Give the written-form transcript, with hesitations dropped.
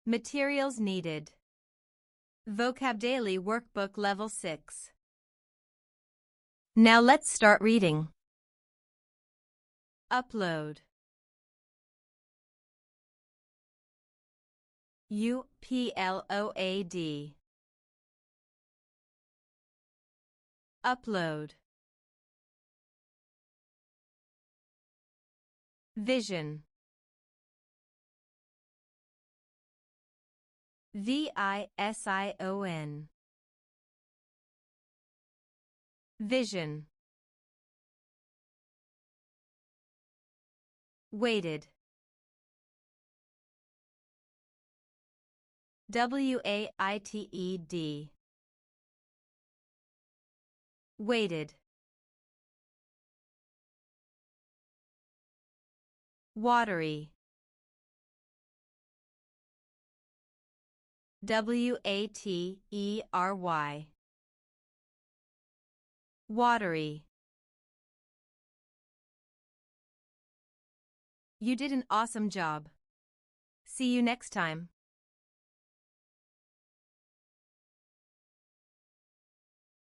Materials needed. VocabDaily Workbook Level 6. Now let's start reading. Upload. UPLOAD. Upload. Vision. VISION. Vision. Weighted. WAITED. Weighted. Watery. WATERY. Watery. You did an awesome job. See you next time.